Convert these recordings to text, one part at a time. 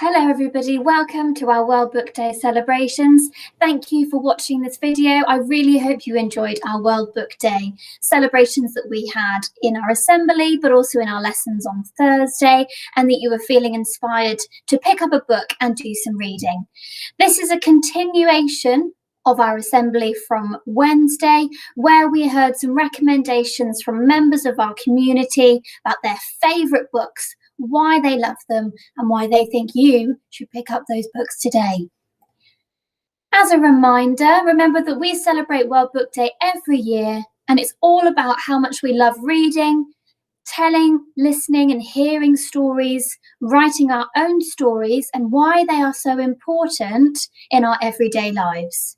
Hello everybody, welcome to our World Book Day celebrations. Thank you for watching this video. I really hope you enjoyed our World Book Day celebrations that we had in our assembly, but also in our lessons on Thursday, and that you were feeling inspired to pick up a book and do some reading. This is a continuation of our assembly from Wednesday, where we heard some recommendations from members of our community about their favourite books, why they love them, and why they think you should pick up those books today. As a reminder, remember that we celebrate World Book Day every year, and it's all about how much we love reading, telling, listening, and hearing stories, writing our own stories, and why they are so important in our everyday lives.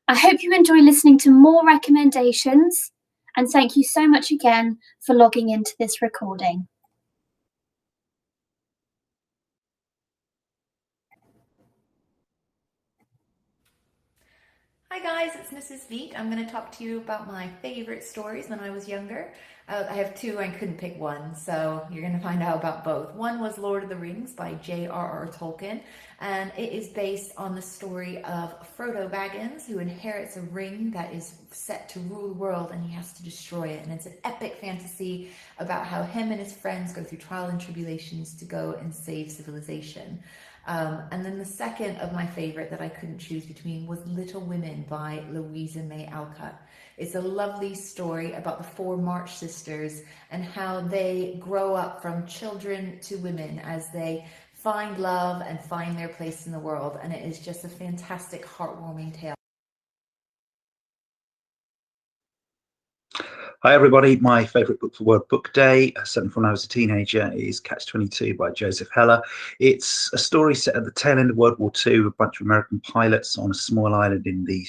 I hope you enjoy listening to more recommendations, and thank you so much again for logging into this recording. Hi guys, it's Mrs. Veet. I'm going to talk to you about my favorite stories when I was younger. I have two, I couldn't pick one, so you're going to find out about both. One was Lord of the Rings by J.R.R. Tolkien, and it is based on the story of Frodo Baggins, who inherits a ring that is set to rule the world, and he has to destroy it. And it's an epic fantasy about how him and his friends go through trial and tribulations to go and save civilization. And then the second of my favorite that I couldn't choose between was Little Women by Louisa May Alcott. It's a lovely story about the four March sisters and how they grow up from children to women as they find love and find their place in the world. And it is just a fantastic, heartwarming tale. Hi everybody, my favourite book for World Book Day, certainly from when I was a teenager, is Catch-22 by Joseph Heller. It's a story set at the tail end of World War II, a bunch of American pilots on a small island in the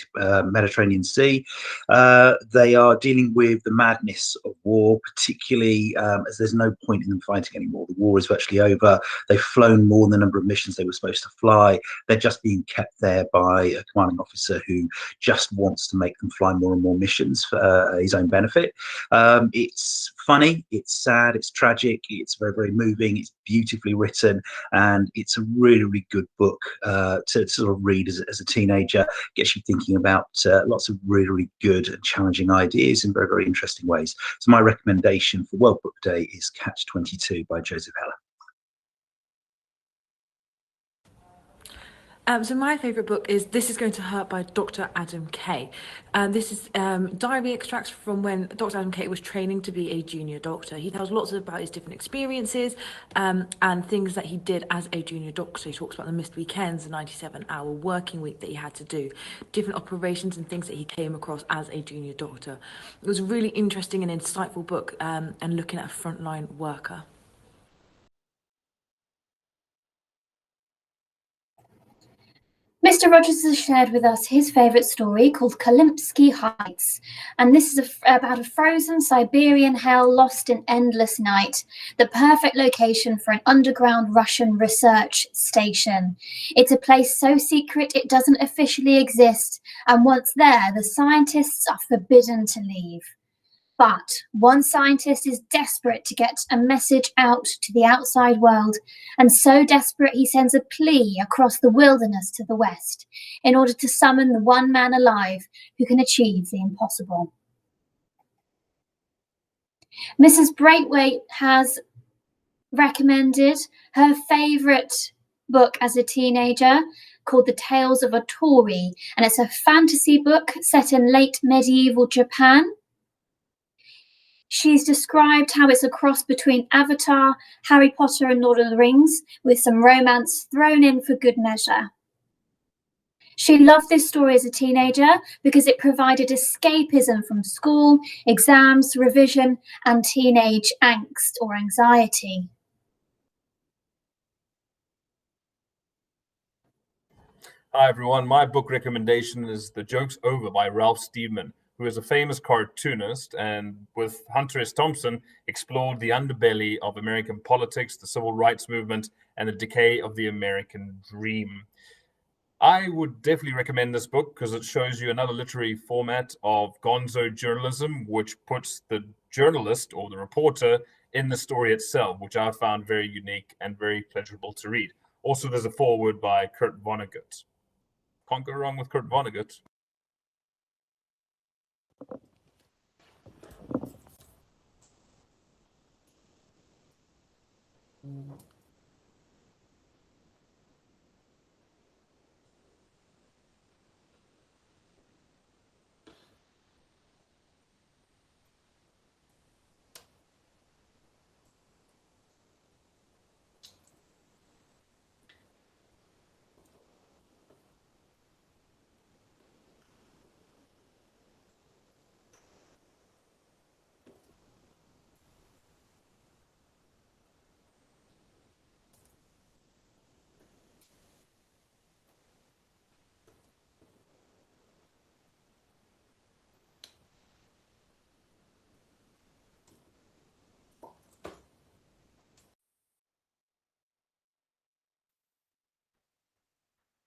Mediterranean Sea. They are dealing with the madness of war, particularly as there's no point in them fighting anymore. The war is virtually over. They've flown more than the number of missions they were supposed to fly. They're just being kept there by a commanding officer who just wants to make them fly more and more missions for his own benefit. It's funny, it's sad, it's tragic, it's very, very moving, it's beautifully written, and it's a really, really good book to sort of read as a teenager. Gets you thinking about lots of really, really good and challenging ideas in very, very interesting ways. So my recommendation for World Book Day is Catch-22 by Joseph Heller. So my favourite book is This Is Going to Hurt by Dr. Adam Kay. This is diary extracts from when Dr. Adam Kay was training to be a junior doctor. He tells lots about his different experiences and things that he did as a junior doctor. He talks about the missed weekends, the 97-hour working week that he had to do, different operations and things that he came across as a junior doctor. It was a really interesting and insightful book and looking at a frontline worker. Mr. Rogers has shared with us his favourite story called Kolimpsky Heights, and this is about a frozen Siberian hell lost in endless night, the perfect location for an underground Russian research station. It's a place so secret it doesn't officially exist, and once there, the scientists are forbidden to leave. But one scientist is desperate to get a message out to the outside world, and so desperate he sends a plea across the wilderness to the west in order to summon the one man alive who can achieve the impossible. Mrs. Braithwaite has recommended her favourite book as a teenager called The Tales of a Tory, and it's a fantasy book set in late medieval Japan. She's described how it's a cross between Avatar, Harry Potter and Lord of the Rings, with some romance thrown in for good measure. She loved this story as a teenager because it provided escapism from school, exams, revision, and teenage angst or anxiety. Hi everyone, my book recommendation is The Joke's Over by Ralph Steedman, who is a famous cartoonist and with Hunter S. Thompson explored the underbelly of American politics, the civil rights movement, and the decay of the American dream. I would definitely recommend this book because it shows you another literary format of gonzo journalism, which puts the journalist or the reporter in the story itself, which I found very unique and very pleasurable to read. Also, there's a foreword by Kurt Vonnegut. Can't go wrong with Kurt Vonnegut.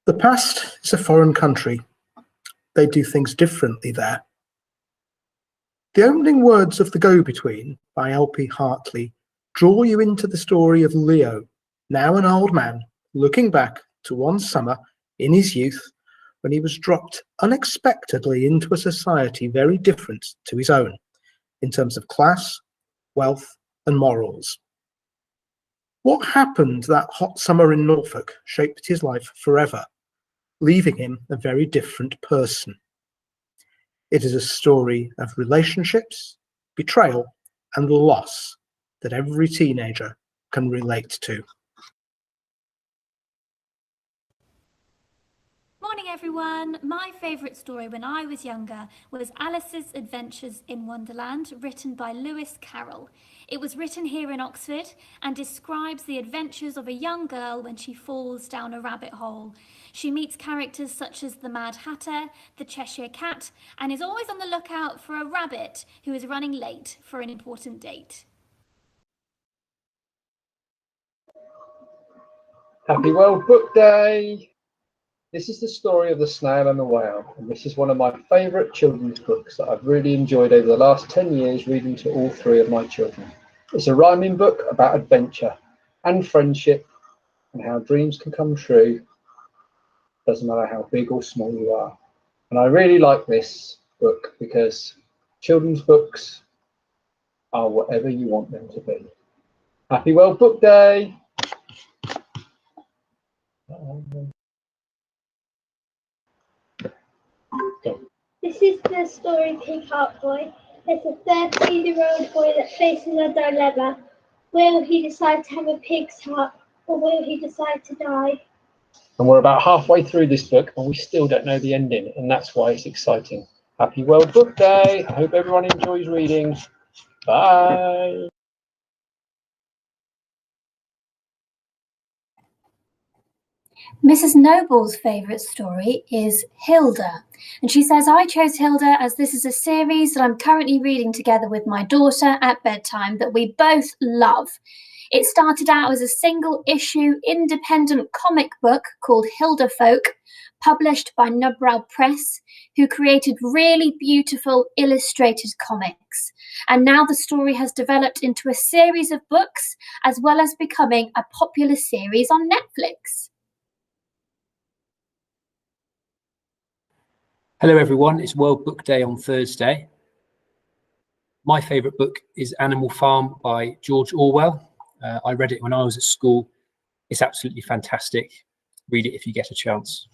The past is a foreign country. They do things differently there. The opening words of The Go-Between by L.P. Hartley draw you into the story of Leo, now an old man, looking back to one summer in his youth when he was dropped unexpectedly into a society very different to his own in terms of class, wealth, and morals. What happened that hot summer in Norfolk shaped his life forever, leaving him a very different person. It is a story of relationships, betrayal, and loss that every teenager can relate to. Morning everyone! My favourite story when I was younger was Alice's Adventures in Wonderland, written by Lewis Carroll. It was written here in Oxford and describes the adventures of a young girl when she falls down a rabbit hole. She meets characters such as the Mad Hatter, the Cheshire Cat, and is always on the lookout for a rabbit who is running late for an important date. Happy World Book Day! This is the story of the snail and the whale, and this is one of my favourite children's books that I've really enjoyed over the last 10 years reading to all three of my children. It's a rhyming book about adventure and friendship and how dreams can come true, doesn't matter how big or small you are. And I really like this book because children's books are whatever you want them to be. Happy World Book Day! This is the story Pig Heart Boy. There's a 13-year-old boy that faces a dilemma. Will he decide to have a pig's heart, or will he decide to die? And we're about halfway through this book and we still don't know the ending, and that's why it's exciting. Happy World Book Day! I hope everyone enjoys reading. Bye! Mrs. Noble's favourite story is Hilda, and she says, I chose Hilda as this is a series that I'm currently reading together with my daughter at bedtime that we both love. It started out as a single-issue independent comic book called Hilda Folk, published by Nubrow Press, who created really beautiful illustrated comics. And now the story has developed into a series of books, as well as becoming a popular series on Netflix. Hello everyone, it's World Book Day on Thursday. My favourite book is Animal Farm by George Orwell. I read it when I was at school. It's absolutely fantastic. Read it if you get a chance.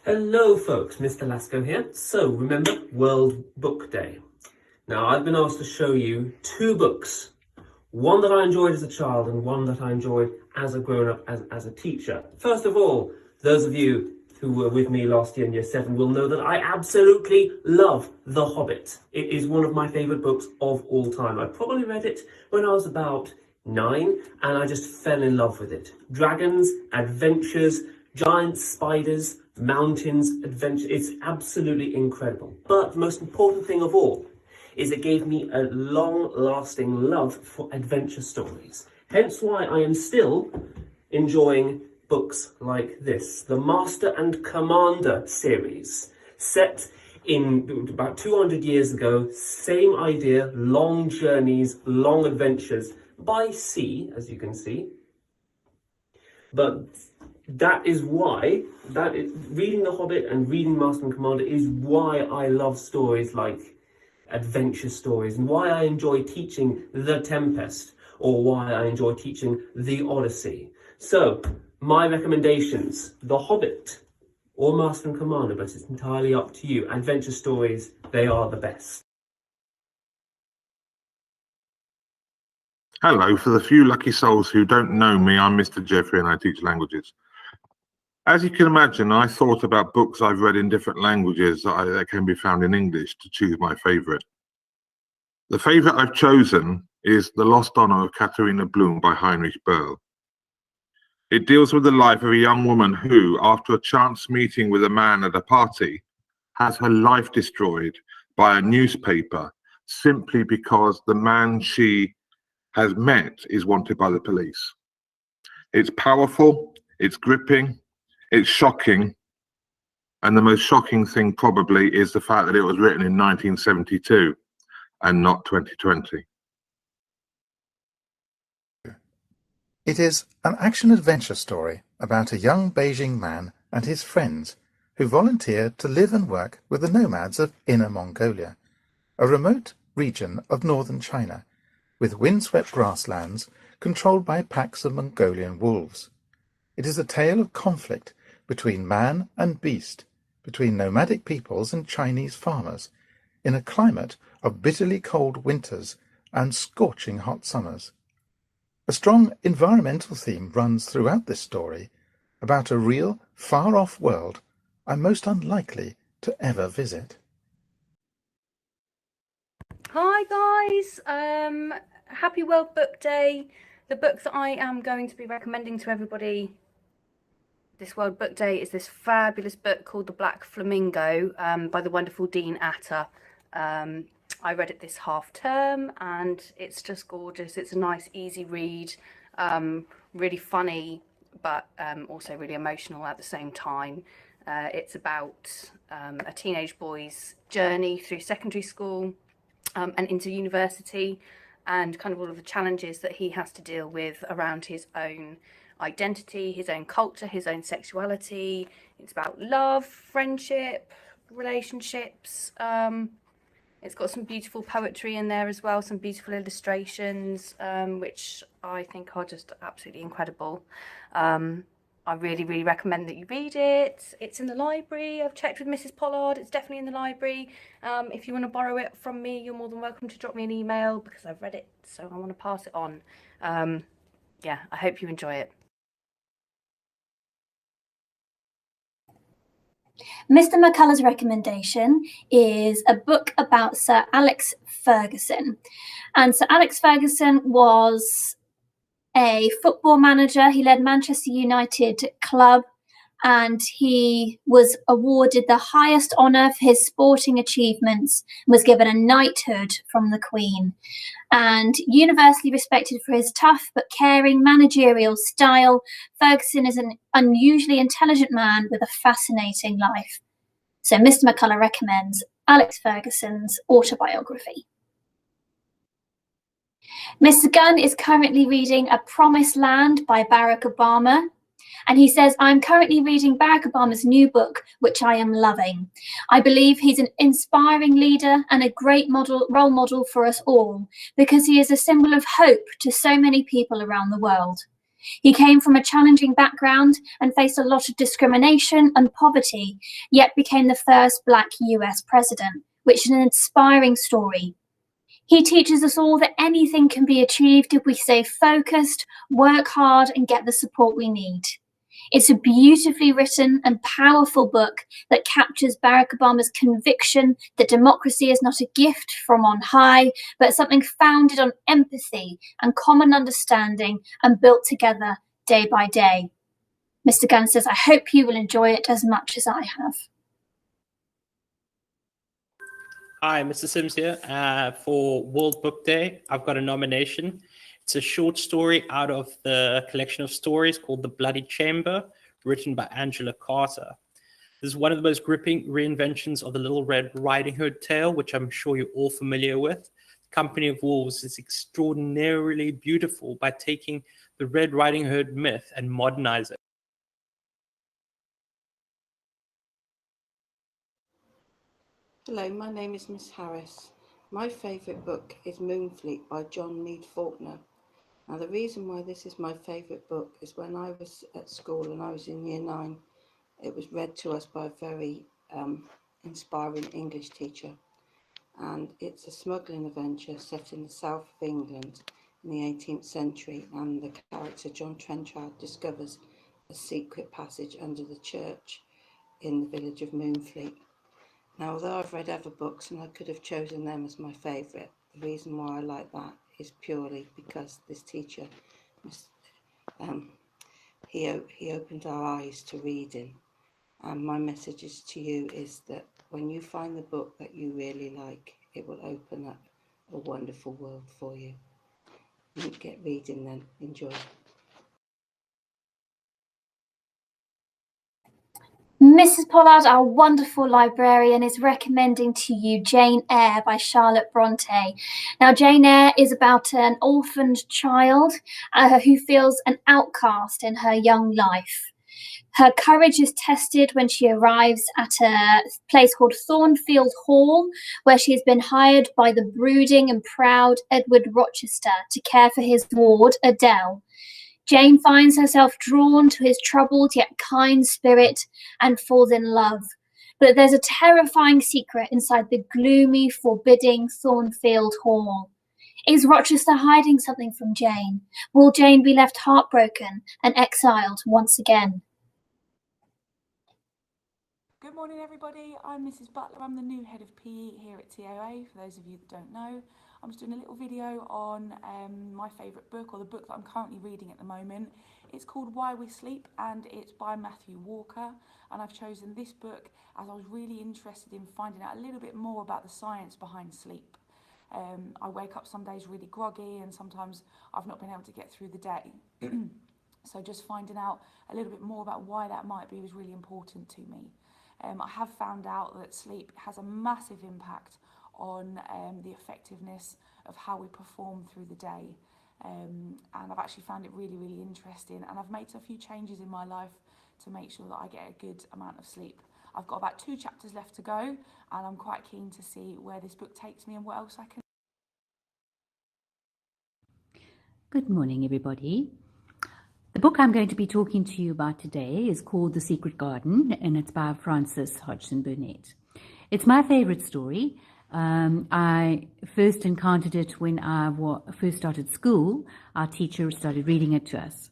Hello folks, Mr. Lasco here. So remember, World Book Day. Now I've been asked to show you two books. One that I enjoyed as a child and one that I enjoyed as a grown-up, as a teacher. First of all, those of you who were with me last year in Year 7 will know that I absolutely love The Hobbit. It is one of my favourite books of all time. I probably read it when I was about 9 and I just fell in love with it. Dragons, adventures, giant spiders, mountains, adventure. It's absolutely incredible. But the most important thing of all is it gave me a long-lasting love for adventure stories. Hence why I am still enjoying books like this, the Master and Commander series, set in about 200 years ago, same idea, long journeys, long adventures, by sea, as you can see. But that is why, reading The Hobbit and reading Master and Commander is why I love stories like adventure stories, and why I enjoy teaching The Tempest, or why I enjoy teaching The Odyssey. So, my recommendations: The Hobbit or Master and Commander, but it's entirely up to you. Adventure stories, they are the best. Hello, for the few lucky souls who don't know me, I'm Mr. Jeffrey and I teach languages. As you can imagine, I thought about books I've read in different languages that can be found in English to choose my favourite. The favourite I've chosen is The Lost Honour of Katharina Blum by Heinrich Böll. It deals with the life of a young woman who, after a chance meeting with a man at a party, has her life destroyed by a newspaper simply because the man she has met is wanted by the police. It's powerful, it's gripping, it's shocking, and the most shocking thing probably is the fact that it was written in 1972 and not 2020. It is an action-adventure story about a young Beijing man and his friends who volunteered to live and work with the nomads of Inner Mongolia, a remote region of northern China, with windswept grasslands controlled by packs of Mongolian wolves. It is a tale of conflict between man and beast, between nomadic peoples and Chinese farmers, in a climate of bitterly cold winters and scorching hot summers. A strong environmental theme runs throughout this story about a real, far-off world I'm most unlikely to ever visit. Hi guys, happy World Book Day. The book that I am going to be recommending to everybody this World Book Day is this fabulous book called The Black Flamingo by the wonderful Dean Atta. I read it this half term and it's just gorgeous. It's a nice easy read, really funny but also really emotional at the same time. It's about a teenage boy's journey through secondary school and into university, and kind of all of the challenges that he has to deal with around his own identity, his own culture, his own sexuality. It's about love, friendship, relationships. It's got some beautiful poetry in there as well, some beautiful illustrations, which I think are just absolutely incredible. I really, really recommend that you read it. It's in the library. I've checked with Mrs. Pollard. It's definitely in the library. If you want to borrow it from me, you're more than welcome to drop me an email because I've read it, so I want to pass it on. Yeah, I hope you enjoy it. Mr. McCullough's recommendation is a book about Sir Alex Ferguson. And Sir Alex Ferguson was a football manager. He led Manchester United club and he was awarded the highest honour for his sporting achievements, was given a knighthood from the Queen, and universally respected for his tough but caring managerial style. Ferguson is an unusually intelligent man with a fascinating life. So Mr. McCullough recommends Alex Ferguson's autobiography. Mr. Gunn is currently reading A Promised Land by Barack Obama. And he says, I'm currently reading Barack Obama's new book, which I am loving. I believe he's an inspiring leader and a great role model for us all, because he is a symbol of hope to so many people around the world. He came from a challenging background and faced a lot of discrimination and poverty, yet became the first Black US president, which is an inspiring story. He teaches us all that anything can be achieved if we stay focused, work hard, and get the support we need. It's a beautifully written and powerful book that captures Barack Obama's conviction that democracy is not a gift from on high, but something founded on empathy and common understanding and built together day by day. Mr. Gunn says, I hope you will enjoy it as much as I have. Hi, Mr. Sims here. For World Book Day, I've got a nomination. It's a short story out of the collection of stories called The Bloody Chamber, written by Angela Carter. This is one of the most gripping reinventions of the Little Red Riding Hood tale, which I'm sure you're all familiar with. Company of Wolves is extraordinarily beautiful by taking the Red Riding Hood myth and modernize it. Hello, my name is Miss Harris. My favourite book is Moonfleet by John Mead Faulkner. Now, the reason why this is my favourite book is when I was at school and I was in Year 9, it was read to us by a very inspiring English teacher. And it's a smuggling adventure set in the south of England in the 18th century, and the character John Trenchard discovers a secret passage under the church in the village of Moonfleet. Now, although I've read other books and I could have chosen them as my favourite, the reason why I like that is purely because this teacher, he opened our eyes to reading. And my message to you is that when you find the book that you really like, it will open up a wonderful world for you. Get reading then. Enjoy. Mrs. Pollard, our wonderful librarian, is recommending to you Jane Eyre by Charlotte Bronte. Now, Jane Eyre is about an orphaned child who feels an outcast in her young life. Her courage is tested when she arrives at a place called Thornfield Hall, where she has been hired by the brooding and proud Edward Rochester to care for his ward, Adele. Jane finds herself drawn to his troubled yet kind spirit and falls in love. But there's a terrifying secret inside the gloomy, forbidding Thornfield Hall. Is Rochester hiding something from Jane? Will Jane be left heartbroken and exiled once again? Good morning, everybody. I'm Mrs. Butler. I'm the new head of PE here at TOA, for those of you that don't know. I'm just doing a little video on my favourite book, or the book that I'm currently reading at the moment. It's called Why We Sleep, and it's by Matthew Walker. And I've chosen this book as I was really interested in finding out a little bit more about the science behind sleep. I wake up some days really groggy, and sometimes I've not been able to get through the day. So just finding out a little bit more about why that might be was really important to me. I have found out that sleep has a massive impact on the effectiveness of how we perform through the day. And I've actually found it really, really interesting. And I've made a few changes in my life to make sure that I get a good amount of sleep. I've got about 2 chapters left to go, and I'm quite keen to see where this book takes me and what else I can. Good morning, everybody. The book I'm going to be talking to you about today is called The Secret Garden, and it's by Frances Hodgson Burnett. It's my favourite story. I first encountered it when I first started school. Our teacher started reading it to us.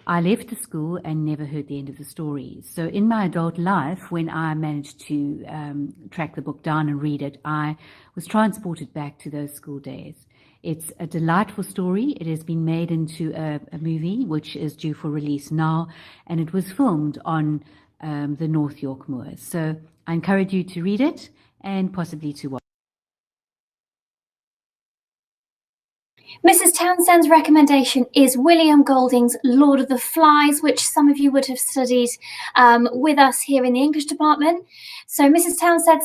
I left the school and never heard the end of the story. So in my adult life, when I managed to track the book down and read it, I was transported back to those school days. It's a delightful story. It has been made into a movie, which is due for release now, and it was filmed on the North York Moors. So I encourage you to read it and possibly to watch. Mrs. Townsend's recommendation is William Golding's Lord of the Flies, which some of you would have studied with us here in the English department. So Mrs. Townsend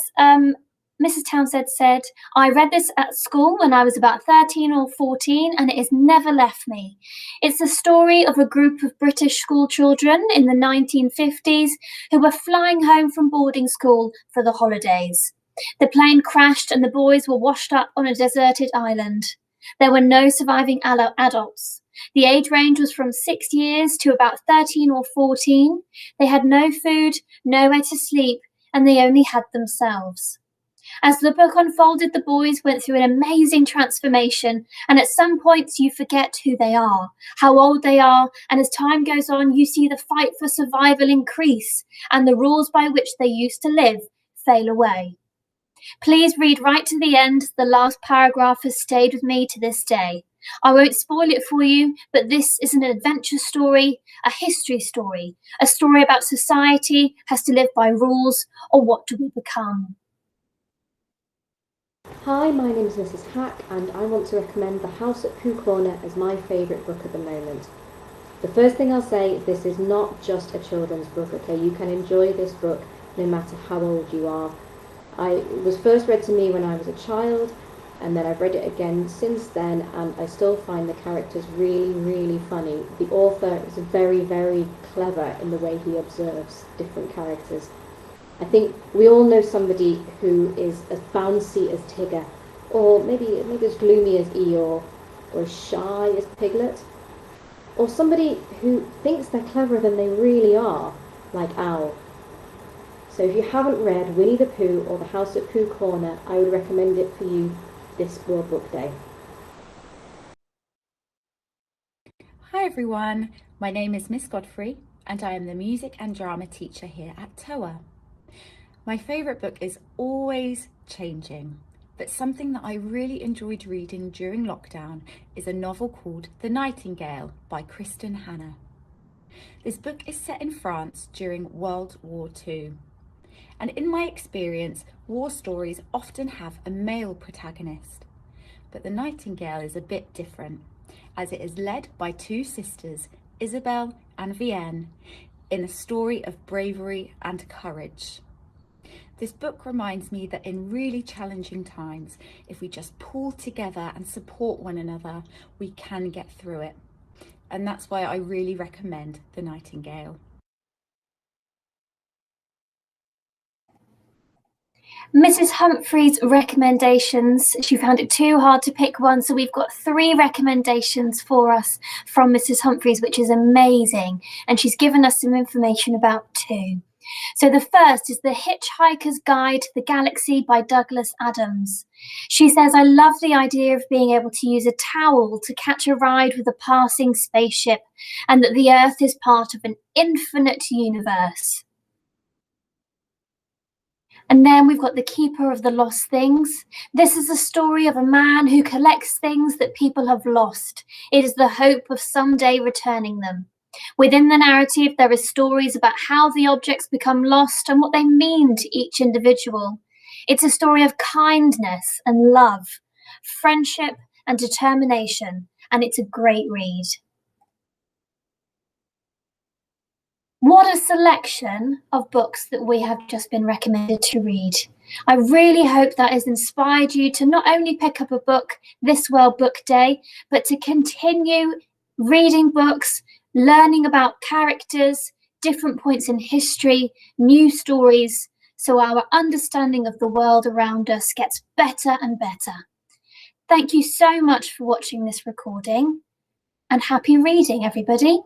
said, I read this at school when I was about 13 or 14, and it has never left me. It's the story of a group of British school children in the 1950s who were flying home from boarding school for the holidays. The plane crashed and the boys were washed up on a deserted island. There were no surviving adults. The age range was from 6 years to about 13 or 14. They had no food, nowhere to sleep, and they only had themselves. As the book unfolded, the boys went through an amazing transformation, and at some points you forget who they are, how old they are, and as time goes on, you see the fight for survival increase, and the rules by which they used to live fail away. Please read right to the end. The last paragraph has stayed with me to this day. I won't spoil it for you, but this is an adventure story, a history story, a story about society has to live by rules, or what do we become? Hi, my name is Mrs. Hack, and I want to recommend The House at Pooh Corner as my favourite book at the moment. The first thing I'll say, this is not just a children's book, okay? You can enjoy this book no matter how old you are. It was first read to me when I was a child, and then I've read it again since then, and I still find the characters really, really funny. The author is very, very clever in the way he observes different characters. I think we all know somebody who is as bouncy as Tigger, or maybe as gloomy as Eeyore, or as shy as Piglet, or somebody who thinks they're cleverer than they really are, like Owl. So if you haven't read Winnie the Pooh or The House at Pooh Corner, I would recommend it for you this World Book Day. Hi everyone, my name is Miss Godfrey and I am the music and drama teacher here at TOA. My favourite book is always changing, but something that I really enjoyed reading during lockdown is a novel called The Nightingale by Kristen Hanna. This book is set in France during World War II. And in my experience, war stories often have a male protagonist. But The Nightingale is a bit different, as it is led by two sisters, Isabelle and Vienne, in a story of bravery and courage. This book reminds me that in really challenging times, if we just pull together and support one another, we can get through it. And that's why I really recommend The Nightingale. Mrs. Humphrey's recommendations, she found it too hard to pick one, so we've got 3 recommendations for us from Mrs. Humphrey's, which is amazing, and she's given us some information about 2. So the first is The Hitchhiker's Guide to the Galaxy by Douglas Adams. She says, I love the idea of being able to use a towel to catch a ride with a passing spaceship, and that the Earth is part of an infinite universe. And then we've got The Keeper of the Lost Things. This is a story of a man who collects things that people have lost. It is the hope of someday returning them. Within the narrative, there are stories about how the objects become lost and what they mean to each individual. It's a story of kindness and love, friendship and determination, and it's a great read. What a selection of books that we have just been recommended to read. I really hope that has inspired you to not only pick up a book this World Book Day, but to continue reading books, learning about characters, different points in history, new stories, so our understanding of the world around us gets better and better. Thank you so much for watching this recording, and happy reading, everybody.